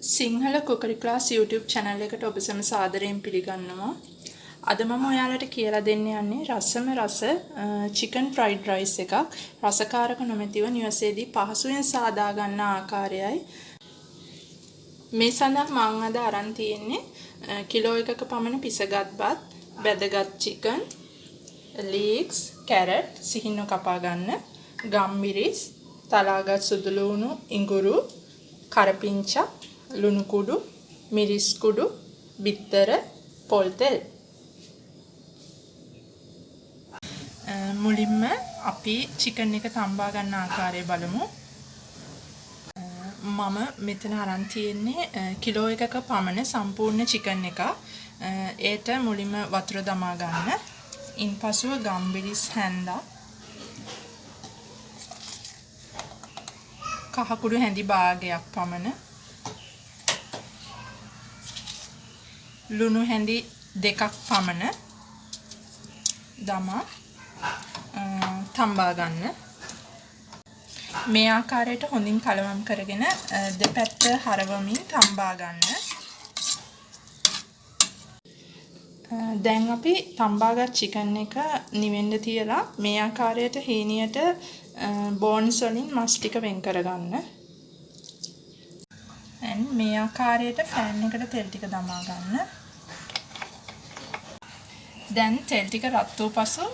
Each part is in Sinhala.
සිංහල කුකරි ක්ලාස් YouTube channel එකට ඔබ සැම සාදරයෙන් පිළිගන්නවා. අද මම ඔයාලට කියලා දෙන්න යන්නේ රසම රස chicken fried rice එකක්. රසකාරක නොමැතිව නිවසේදී පහසුවෙන් සාදා ගන්න ආකාරයයි. මේ සඳහා මම අද අරන් තියෙන්නේ කිලෝ එකක පමණ පිසගත් බත්, බැදගත් chicken, leeks, carrot සිහින්ව කපා ගන්න, ගම්මිරිස්, තලාගත් සුදු ලුණු, ඉඟුරු, කරපිංචා, ලුණු කුඩු, මිරිස් කුඩු, බිත්තර, පොල් තෙල්. මුලින්ම අපි chicken එක තම්බා ගන්න ආකාරය බලමු. මම මෙතන අරන් තියෙන්නේ කිලෝ එකක පමණ සම්පූර්ණ chicken එක. ඒට මුලින්ම වතුර දමා ගන්න. ඉන්පසුව ගම්බිරිස් හැන්දා, කහකුඩු හැඳි භාගයක් පමණ, ලුණු හැඳි 2ක් පමණ දමා තම්බා ගන්න. මේ ආකාරයට හොඳින් කලවම් කරගෙන දෙපැත්ත හරවමින් තම්බා ගන්න. දැන් අපි තම්බාගත් chicken එක නිවෙන්න තියලා මේ ආකාරයට හීනියට බෝන්ස් වලින් මස් ටික වෙන් කරගන්න. මේ ආකාරයට ෆෑන් එකට තෙල් ටික දමා ගන්න. දැන් තෙල් ටික රත් වූ පසු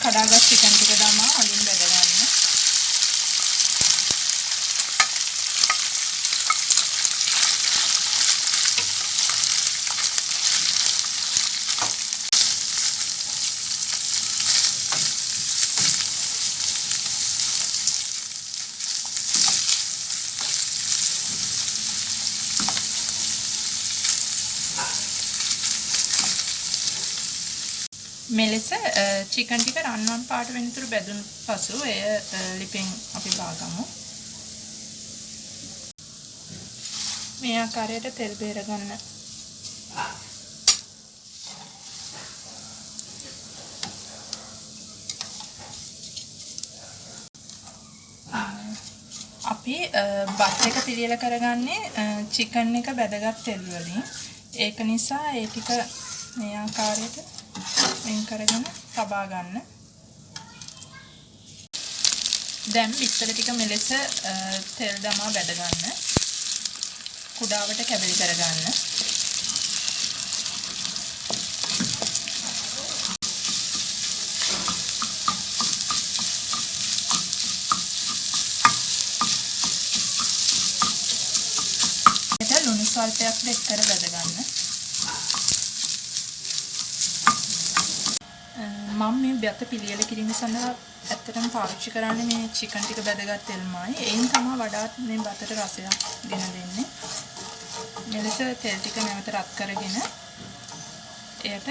කඩාගත් chicken ටික දමා හොඳින් බැද ගන්න. මෙලෙස chicken ටික රන්වන් පාට වෙනතුරු බැදුණු පසු එය ලිපෙන් අපි බාගමු. මේ ආකාරයට තෙල් බේර ගන්න. අපි බත් එක පිළියෙල කරගන්නේ chicken එක බැදගත් තෙල් වලින්. ඒක නිසා ඒ ටික මේ ආකාරයට වෙන් කරගෙන තබා ගන්න. දැන් බිත්තර ටික මෙලෙස තෙල් දමා බැද ගන්න. කුඩාවට කැබලි කර ගන්න. ලුණු ස්වල්පයක් දෙක් කර බැද ගන්න. මම මේ බත පිළියෙල කිරීම සඳහා ඇත්තටම පාවිච්චි කරන්නේ මේ chicken ටික බැදගත් තෙල්මයි. ඒන් තමයි වඩාත් මේ බතට රසයක් ගෙන දෙන්නේ. මෙලෙස තෙල් ටික නැවත රත් කරගෙන එයට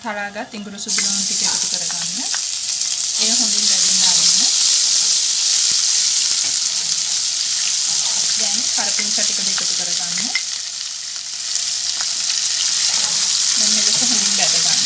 තලාගත් ඉඟුරු සුදු ලුණු ටික එකතු කරගන්න. එය හොඳින් බැදෙන්න අරින්න. දැන් කරපිංචා ටික එකතු කරගන්න. දැන් මෙලෙස හොඳින් බැද ගන්න.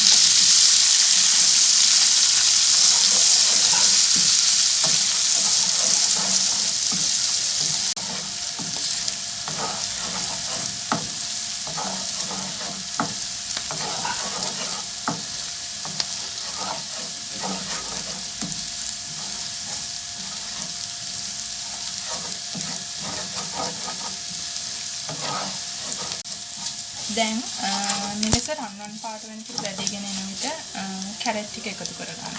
දැන් මෙලෙස රන්වන් පාට වෙනතුරු බැදගෙන එන විට කැරට් ටික එකතු කරගන්න.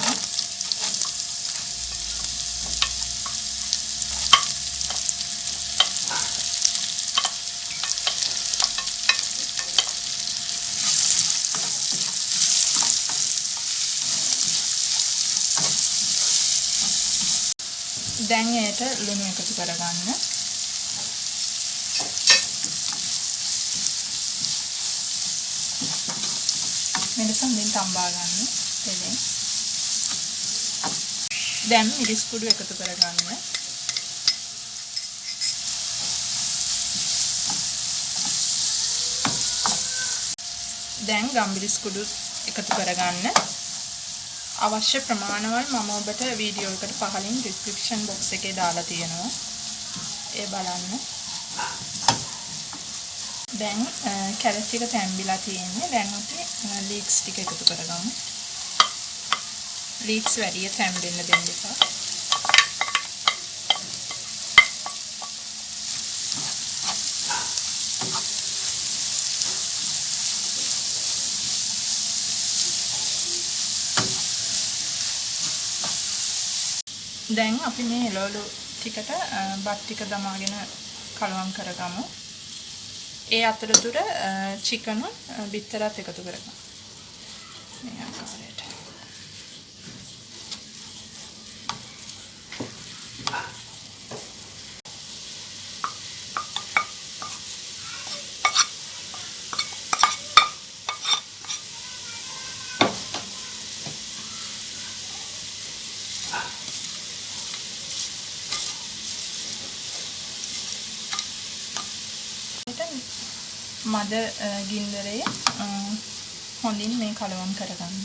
දැන් එයට ලුණු එකතු කරගන්න. මෙලෙස හොඳින් තම්බා ගන්න තෙලෙන්. දැන් මිරිස් කුඩු එකතු කරගන්න. දැන් ගම්බිරිස් කුඩු එකතු කරගන්න. අවශ්‍ය ප්‍රමාණවල මම ඔබට වීඩියෝ එකට පහලින් description box එකේ දාලා තියෙනවා. ඒ බලන්න. දැන් කැරට් ටික තැම්බිලා තියෙන්නේ. දැන් අපි ලීක්ස් ටික එකතු කරගමු. ලීක්ස් වැඩි තැම්බෙන්න දෙන්න එපා. දැන් අපි මේ එළවලු ටිකට බත් ටික දමාගෙන කලවම් කරගමු. ඒ අතරතුර චිකන් බිත්තරත් එකතු කරගමු. මේ ආකාරයට. මද ගින්දරේ හොඳින් මේ කලවම් කරගන්න.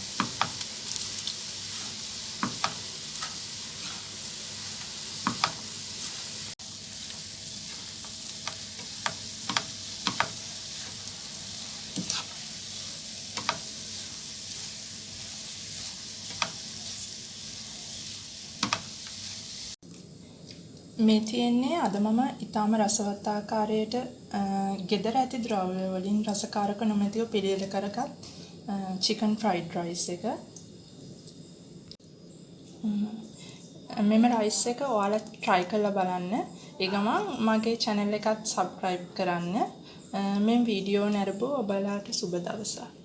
මේ තියෙන්නේ අද මම ඊටාම රසවත් ආකාරයට ගෙදර ඇති ද්‍රව්‍ය වලින් රසකාරක නොමැතිව පිළියෙල කරගත් chicken fried rice එක. මෙම rice එක ඔයාලා try කරලා බලන්න. ඒ ගමන් මගේ channel එකත් subscribe කරන්න. මේ වීඩියෝ නරඹුව ඔයාලට සුබ දවසක්.